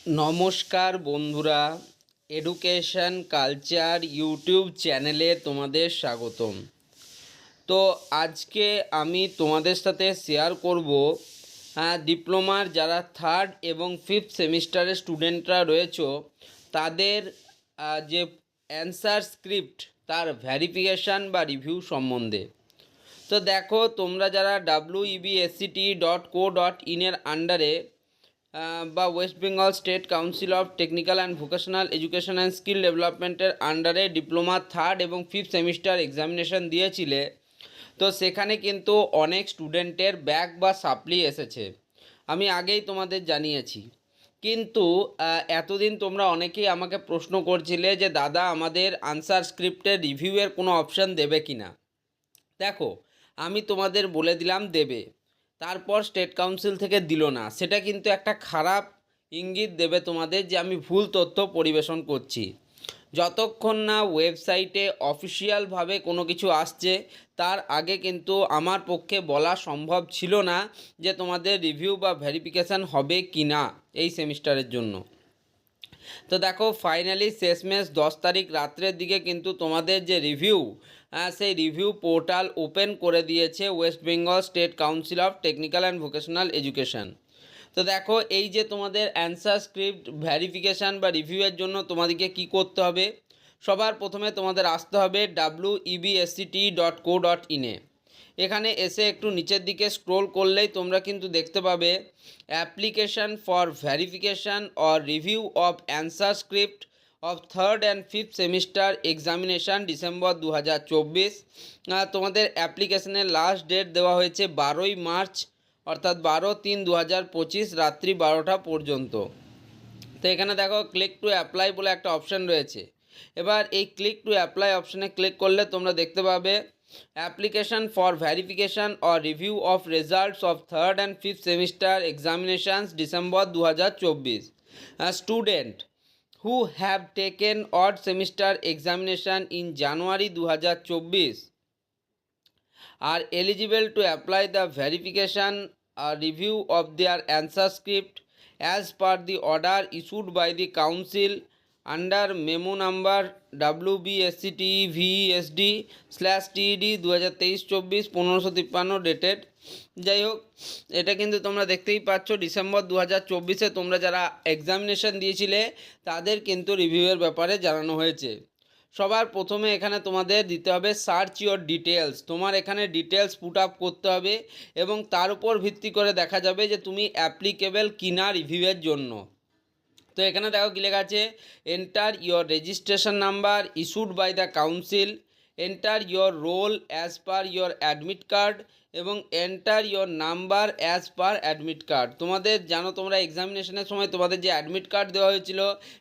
নমস্কার বন্ধুরা, education culture YouTube চ্যানেলে তোমাদের স্বাগতম। তো আজকে আমি তোমাদের সাথে শেয়ার করব ডিপ্লোমার যারা থার্ড এবং ফিফথ সেমিস্টারের স্টুডেন্টরা রয়েছে তাদের যে অ্যান্সার স্ক্রিপ্ট তার ভেরিফিকেশান বা রিভিউ সম্বন্ধে। তো দেখো, তোমরা যারা websct.co.in এর আন্ডারে বা West Bengal state council of technical and vocational education and skill ডেভেলপমেন্টের আন্ডারে ডিপ্লোমা থার্ড এবং ফিফথ সেমিস্টার এক্সামিনেশন দিয়েছিলে, তো সেখানে কিন্তু অনেক স্টুডেন্টের ব্যাক বা সাপ্লি এসেছে, আমি আগেই তোমাদের জানিয়েছি। কিন্তু এতদিন তোমরা অনেকেই আমাকে প্রশ্ন করছিলে যে দাদা আমাদের আনসার স্ক্রিপ্টের রিভিউয়ের কোনো অপশান দেবে কি না। দেখো, আমি তোমাদের বলে দিলাম দেবে, তারপর স্টেট কাউন্সিল থেকে দিল না, সেটা কিন্তু একটা খারাপ ইঙ্গিত দেবে তোমাদের যে আমি ভুল তথ্য পরিবেশন করছি। যতক্ষণ না ওয়েবসাইটে অফিসিয়ালভাবে কোনো কিছু আসছে তার আগে কিন্তু আমার পক্ষে বলা সম্ভব ছিল না যে তোমাদের রিভিউ বা ভেরিফিকেশান হবে কি না এই সেমিস্টারের জন্য। তো দেখো, ফাইনালি শেষমেশ 10 তারিখ রাত্রের দিকে কিন্তু তোমাদের যে রিভিউ, সেই রিভিউ পোর্টাল ওপেন করে দিয়েছে West Bengal state council of technical and vocational education. তো দেখো, এই যে তোমাদের অ্যান্সার স্ক্রিপ্ট ভেরিফিকেশান বা রিভিউয়ের জন্য তোমাদেরকে কি করতে হবে, সবার প্রথমে তোমাদের আসতে হবে websct.co.in এ। এখানে এসে একটু নিচের দিকে স্ক্রোল করলেই তোমরা কিন্তু দেখতে পাবে application for verification or review of answer script of third and fifth semester examination December 2024। তোমাদের অ্যাপ্লিকেশনের লাস্ট ডেট দেওয়া হয়েছে 12ই মার্চ, অর্থাৎ 12/3/2025 রাত্রি 12টা পর্যন্ত। তো এখানে দেখো ক্লিক টু অ্যাপ্লাই বলে একটা অপশান রয়েছে। এবার এই ক্লিক টু অ্যাপ্লাই অপশানে ক্লিক করলে তোমরা দেখতে পাবে application for verification or review of results of third and fifth semester examinations December 2024। Student who have taken odd semester examination in January 2024 are eligible to apply the verification review of their answer script as per the order issued by the council under memo number WBSCTVESD/TED 2023-24 dated. যাই হোক, এটা কিন্তু তোমরা দেখতেই পাচ্ছ December 2024-এ তোমরা যারা examination দিয়েছিলে তাদের কিন্তু রিভিউয়ের ব্যাপারে জানানো হয়েছে। সবার প্রথমে এখানে তোমাদের দিতে হবে সার্চ ইওর ডিটেলস। তোমার এখানে ডিটেলস পুট আপ করতে হবে এবং তার উপর ভিত্তি করে দেখা যাবে যে তুমি অ্যাপ্লিকেবল কিনা রিভিউয়ের জন্য। তো এখানে দেখো কি লেখা আছে, enter your registration number issued by the council, enter your roll as per your admit card এবং enter your number as per admit card. তোমাদের জানো, তোমরা এক্সামিনেশনের সময় তোমাদের যে অ্যাডমিট কার্ড দেওয়া হয়েছিল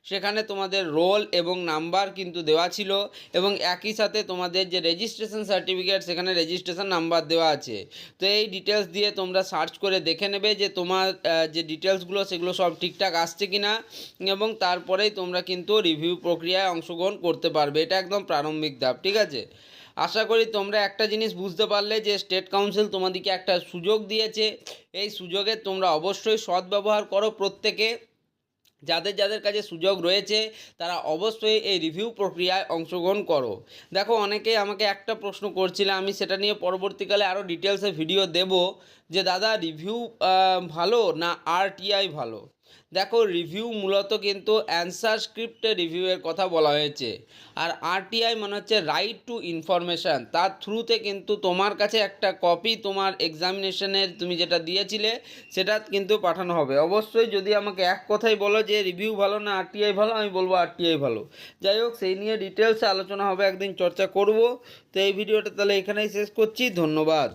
সেখানে তোমাদের রোল এবং নাম্বার কিন্তু দেওয়া ছিল এবং একই সাথে তোমাদের যে রেজিস্ট্রেশন সার্টিফিকেট সেখানে রেজিস্ট্রেশন নাম্বার দেওয়া আছে। তো এই ডিটেলস দিয়ে তোমরা সার্চ করে দেখে নেবে যে তোমার যে ডিটেলসগুলো সেগুলো সব ঠিকঠাক আসছে কি না, এবং তারপরেই তোমরা কিন্তু রিভিউ প্রক্রিয়ায় অংশগ্রহণ করতে পারবে। এটা একদম প্রারম্ভিক ধাপ, ঠিক আছে। আশা করি তোমরা একটা জিনিস বুঝতে পারলে যে স্টেট কাউন্সিল তোমাদেরকে একটা সুযোগ দিয়েছে, এই সুযোগে তোমরা অবশ্যই সদ্ব্যবহার করো। প্রত্যেকে যাদের যাদের কাছে সুযোগ রয়েছে তারা অবশ্যই এই রিভিউ প্রক্রিয়ায় অংশগ্রহণ করো। দেখো, অনেকেই আমাকে একটা প্রশ্ন করছিল, আমি সেটা নিয়ে পরবর্তীকালে আরও ডিটেলসে ভিডিও দেব যে দাদা রিভিউ ভালো না আরটিআই ভালো। দেখো, রিভিউ মূলত কিন্তু অ্যান্সার স্ক্রিপ্টে রিভিউয়ের কথা বলা হয়েছে, আর আরটিআই মানে হচ্ছে রাইট টু ইনফরমেশান। তার থ্রুতে কিন্তু তোমার কাছে একটা কপি তোমার এক্সামিনেশনের তুমি যেটা দিয়েছিলে সেটা কিন্তু পাঠানো হবে। অবশ্যই যদি আমাকে এক কথাই বলো যে রিভিউ ভালো না আরটিআই ভালো, আমি বলবো আরটিআই ভালো। যাই হোক, সেই নিয়ে ডিটেলসে আলোচনা হবে, একদিন চর্চা করব। তো এই ভিডিওটা তাহলে এখানেই শেষ করছি, ধন্যবাদ।